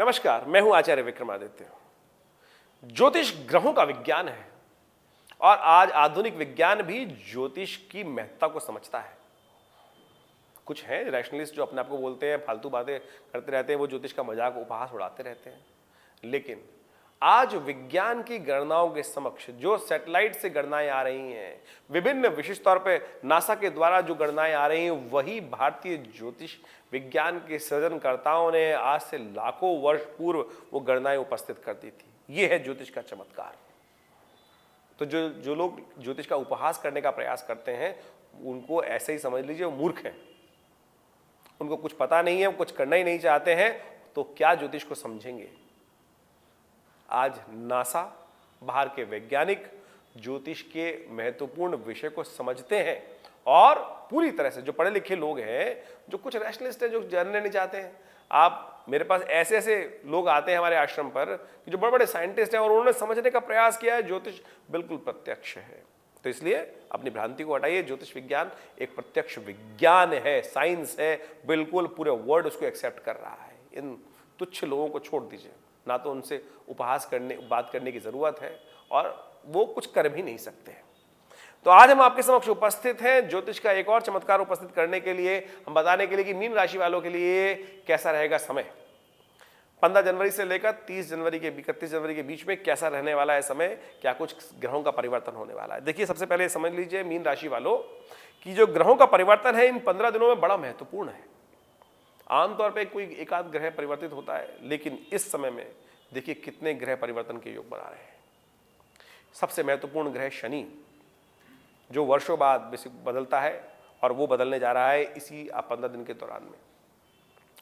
नमस्कार, मैं हूं आचार्य विक्रमादित्य। ज्योतिष ग्रहों का विज्ञान है और आज आधुनिक विज्ञान भी ज्योतिष की महत्ता को समझता है। कुछ हैं रैशनलिस्ट जो अपने आप को बोलते हैं, फालतू बातें करते रहते हैं, वो ज्योतिष का मजाक उपहास उड़ाते रहते हैं। लेकिन आज विज्ञान की गणनाओं के समक्ष जो सैटेलाइट से गणनाएं आ रही हैं, विभिन्न विशिष्ट तौर पे नासा के द्वारा जो गणनाएं आ रही हैं, वही भारतीय ज्योतिष विज्ञान के सृजनकर्ताओं ने आज से लाखों वर्ष पूर्व वो गणनाएं उपस्थित कर दी थी। ये है ज्योतिष का चमत्कार। तो जो लोग ज्योतिष का उपहास करने का प्रयास करते हैं, उनको ऐसे ही समझ लीजिए वो मूर्ख हैं। उनको कुछ पता नहीं है, कुछ करना ही नहीं चाहते हैं, तो क्या ज्योतिष को समझेंगे। आज नासा, बाहर के वैज्ञानिक ज्योतिष के महत्वपूर्ण विषय को समझते हैं और पूरी तरह से जो पढ़े लिखे लोग हैं, जो कुछ रैशनलिस्ट हैं जो जानने नहीं चाहते हैं। आप मेरे पास ऐसे ऐसे लोग आते हैं हमारे आश्रम पर जो बड़े बड़े साइंटिस्ट हैं और उन्होंने समझने का प्रयास किया है ज्योतिष बिल्कुल प्रत्यक्ष है। तो इसलिए अपनी भ्रांति को हटाइए। ज्योतिष विज्ञान एक प्रत्यक्ष विज्ञान है, साइंस है, बिल्कुल पूरे वर्ल्ड उसको एक्सेप्ट कर रहा है। इन तुच्छ लोगों को छोड़ दीजिए, ना तो उनसे उपहास करने बात करने की जरूरत है और वो कुछ कर भी नहीं सकते हैं। तो आज हम आपके समक्ष उपस्थित हैं ज्योतिष का एक और चमत्कार उपस्थित करने के लिए, हम बताने के लिए कि मीन राशि वालों के लिए कैसा रहेगा समय। 15 जनवरी से लेकर 31 जनवरी के बीच में कैसा रहने वाला है समय, क्या कुछ ग्रहों का परिवर्तन होने वाला है। देखिए, सबसे पहले समझ लीजिए मीन राशि वालों कि जो ग्रहों का परिवर्तन है इन 15 दिनों में बड़ा महत्वपूर्ण है। आमतौर पर कोई एक आध ग्रह परिवर्तित होता है, लेकिन इस समय में देखिए कितने ग्रह परिवर्तन के योग बना रहे हैं। सबसे महत्वपूर्ण ग्रह शनि, जो वर्षों बाद बदलता है और वो बदलने जा रहा है इसी 15 दिन के दौरान में।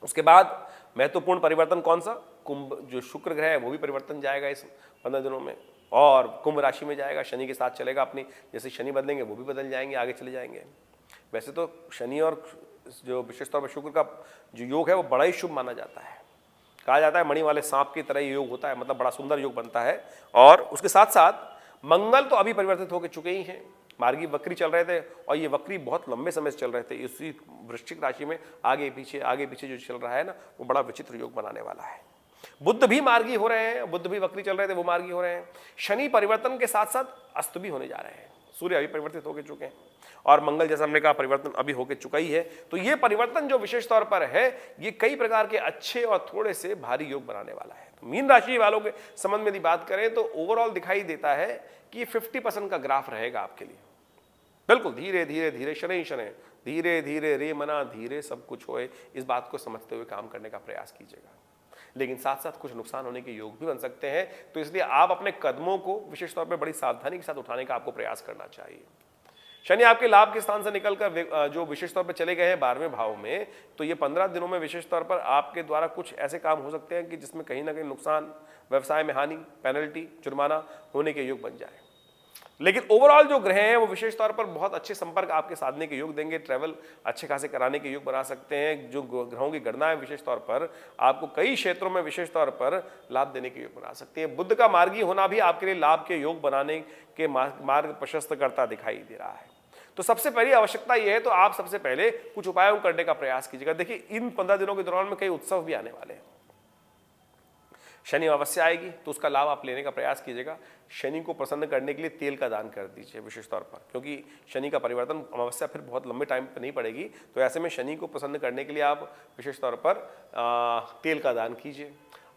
उसके बाद महत्वपूर्ण परिवर्तन कौन सा, कुंभ, जो शुक्र ग्रह है वो भी परिवर्तन जाएगा इस 15 दिनों में और कुंभ राशि में जाएगा, शनि के साथ चलेगा। अपनी जैसे शनि बदलेंगे वो भी बदल जाएंगे, आगे चले जाएंगे। वैसे तो शनि और जो विशेष तौर पर शुक्र का जो योग है वो बड़ा ही शुभ माना जाता है। कहा जाता है मणि वाले सांप की तरह योग होता है, मतलब बड़ा सुंदर योग बनता है। और उसके साथ साथ मंगल तो अभी परिवर्तित होकर चुके ही हैं। मार्गी वक्री चल रहे थे और ये वक्री बहुत लंबे समय से चल रहे थे। इसी वृश्चिक राशि में आगे पीछे जो चल रहा है ना, वो बड़ा विचित्र योग बनाने वाला है। बुध भी मार्गी हो रहे हैं, बुध भी वक्री चल रहे थे, वो मार्गी हो रहे हैं। शनि परिवर्तन के साथ साथ अस्त भी होने जा रहे हैं। सूर्य अभी परिवर्तित होकर चुके हैं और मंगल, जैसा हमने कहा, परिवर्तन अभी होकर चुका ही है। तो ये परिवर्तन जो विशेष तौर पर है, ये कई प्रकार के अच्छे और थोड़े से भारी योग बनाने वाला है। तो मीन राशि वालों के संबंध में यदि बात करें तो ओवरऑल दिखाई देता है कि 50% का ग्राफ रहेगा आपके लिए। बिल्कुल धीरे धीरे शनै शनै, धीरे धीरे रे मना धीरे सब कुछ होए, इस बात को समझते हुए काम करने का प्रयास कीजिएगा। लेकिन साथ साथ कुछ नुकसान होने के योग भी बन सकते हैं, तो इसलिए आप अपने कदमों को विशेष तौर पर बड़ी सावधानी के साथ उठाने का आपको प्रयास करना चाहिए। शनि आपके लाभ के स्थान से निकलकर जो विशेष तौर पर चले गए हैं 12वें भाव में, तो ये 15 दिनों में विशेष तौर पर आपके द्वारा कुछ ऐसे काम हो सकते हैं कि जिसमें कहीं ना कहीं नुकसान, व्यवसाय में हानि, पेनल्टी, जुर्माना होने के योग बन जाए। लेकिन ओवरऑल जो ग्रह हैं वो विशेष तौर पर बहुत अच्छे संपर्क आपके साधने के योग देंगे, ट्रैवल अच्छे खासे कराने के योग बना सकते हैं। जो ग्रहों की गणना है विशेष तौर पर आपको कई क्षेत्रों में विशेष तौर पर लाभ देने के योग बना सकती है। बुध का मार्गी होना भी आपके लिए लाभ के योग बनाने के मार्ग प्रशस्त करता दिखाई दे रहा है। तो सबसे पहली आवश्यकता यह है, तो आप सबसे पहले कुछ उपायों करने का प्रयास कीजिएगा। देखिए, इन 15 दिनों के दौरान में कई उत्सव भी आने वाले हैं। शनि अमावस्या आएगी तो उसका लाभ आप लेने का प्रयास कीजिएगा। शनि को प्रसन्न करने के लिए तेल का दान कर दीजिए विशेष तौर पर, क्योंकि शनि का परिवर्तन अमावस्या फिर बहुत लंबे टाइम पर नहीं पड़ेगी। तो ऐसे में शनि को प्रसन्न करने के लिए आप विशेष तौर पर तेल का दान कीजिए।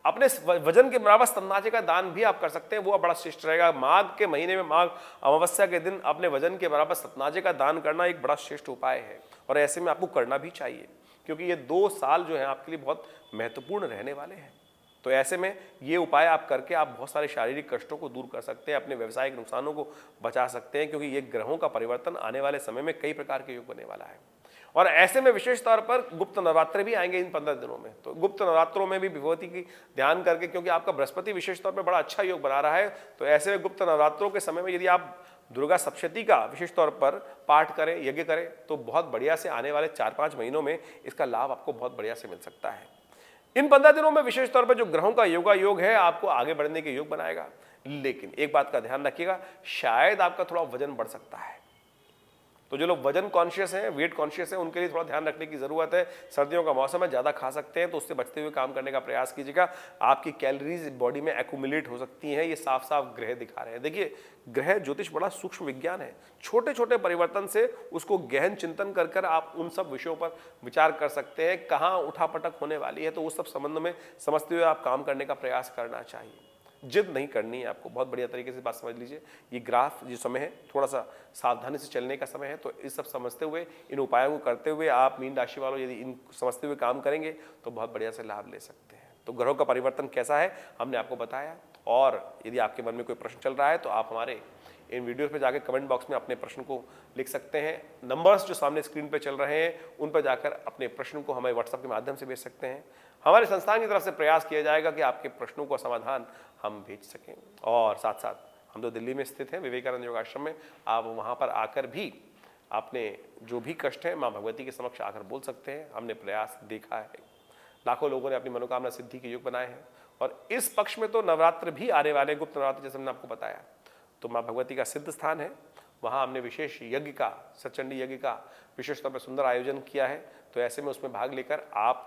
अपने वजन के बराबर स्तनाचे का दान भी आप कर सकते हैं, वो बड़ा श्रेष्ठ रहेगा। माघ के महीने में, माघ अमावस्या के दिन अपने वजन के बराबर स्तनाचे का दान करना एक बड़ा श्रेष्ठ उपाय है और ऐसे में आपको करना भी चाहिए, क्योंकि ये 2 साल जो है आपके लिए बहुत महत्वपूर्ण रहने वाले हैं। तो ऐसे में ये उपाय आप करके आप बहुत सारे शारीरिक कष्टों को दूर कर सकते हैं, अपने व्यवसायिक नुकसानों को बचा सकते हैं, क्योंकि ये ग्रहों का परिवर्तन आने वाले समय में कई प्रकार के योग बनने वाला है। और ऐसे में विशेष तौर पर गुप्त नवरात्र भी आएंगे इन 15 दिनों में। तो गुप्त नवरात्रों में भी विभूति की ध्यान करके, क्योंकि आपका बृहस्पति विशेष तौर पर बड़ा अच्छा योग बना रहा है, तो ऐसे में गुप्त नवरात्रों के समय में यदि आप दुर्गा सप्तशती का विशेष तौर पर पाठ करें, यज्ञ करें, तो बहुत बढ़िया से आने वाले 4-5 महीनों में इसका लाभ आपको बहुत बढ़िया से मिल सकता है। इन 15 दिनों में विशेष तौर पर जो ग्रहों का योग है आपको आगे बढ़ने के योग बनाएगा। लेकिन एक बात का ध्यान रखिएगा, शायद आपका थोड़ा वजन बढ़ सकता है। तो जो लोग वजन कॉन्शियस हैं, वेट कॉन्शियस हैं, उनके लिए थोड़ा ध्यान रखने की जरूरत है। सर्दियों का मौसम है, ज़्यादा खा सकते हैं तो उससे बचते हुए काम करने का प्रयास कीजिएगा। आपकी कैलोरीज बॉडी में एक्यूमुलेट हो सकती हैं, ये साफ साफ ग्रह दिखा रहे हैं। देखिए, ग्रह ज्योतिष बड़ा सूक्ष्म विज्ञान है। छोटे छोटे परिवर्तन से उसको गहन चिंतन कर कर आप उन सब विषयों पर विचार कर सकते हैं। कहाँ उठापटक होने वाली है तो उस सब संबंध में समझते हुए आप काम करने का प्रयास करना चाहिए। जिद नहीं करनी है आपको। बहुत बढ़िया तरीके से बात समझ लीजिए। ये ग्राफ जो समय है थोड़ा सा सावधानी से चलने का समय है, तो इस सब समझते हुए, इन उपायों को करते हुए आप मीन राशि वालों यदि इन समझते हुए काम करेंगे तो बहुत बढ़िया से लाभ ले सकते हैं। तो ग्रहों का परिवर्तन कैसा है हमने आपको बताया, और यदि आपके मन में कोई प्रश्न चल रहा है तो आप हमारे इन वीडियोस पे जाकर कमेंट बॉक्स में अपने प्रश्न को लिख सकते हैं। नंबर्स जो सामने स्क्रीन पे चल रहे हैं उन पर जाकर अपने प्रश्न को हमें व्हाट्सएप के माध्यम से भेज सकते हैं। हमारे संस्थान की तरफ से प्रयास किया जाएगा कि आपके प्रश्नों का समाधान हम भेज सकें। और साथ साथ हम तो दिल्ली में स्थित हैं विवेकानंद योग आश्रम में, आप वहाँ पर आकर भी आपने जो भी कष्ट है माँ भगवती के समक्ष आकर बोल सकते हैं। हमने प्रयास देखा है, लाखों लोगों ने अपनी मनोकामना सिद्धि के योग बनाए हैं। और इस पक्ष में तो नवरात्र भी आने वाले, गुप्त नवरात्र जैसे हमने आपको बताया, तो माँ भगवती का सिद्ध स्थान है। वहाँ हमने विशेष यज्ञ का, सचंडी यज्ञ का विशेष तौर पर सुंदर आयोजन किया है। तो ऐसे में उसमें भाग लेकर आप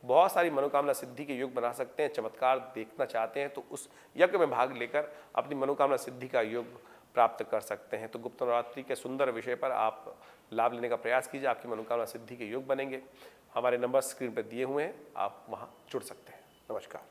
बहुत सारी मनोकामना सिद्धि के योग बना सकते हैं। चमत्कार देखना चाहते हैं तो उस यज्ञ में भाग लेकर अपनी मनोकामना सिद्धि का योग प्राप्त कर सकते हैं। तो गुप्त नवरात्रि के सुंदर विषय पर आप लाभ लेने का प्रयास कीजिए, आपकी मनोकामना सिद्धि के योग बनेंगे। हमारे नंबर स्क्रीन पर दिए हुए हैं, आप वहाँ जुड़ सकते हैं। नमस्कार।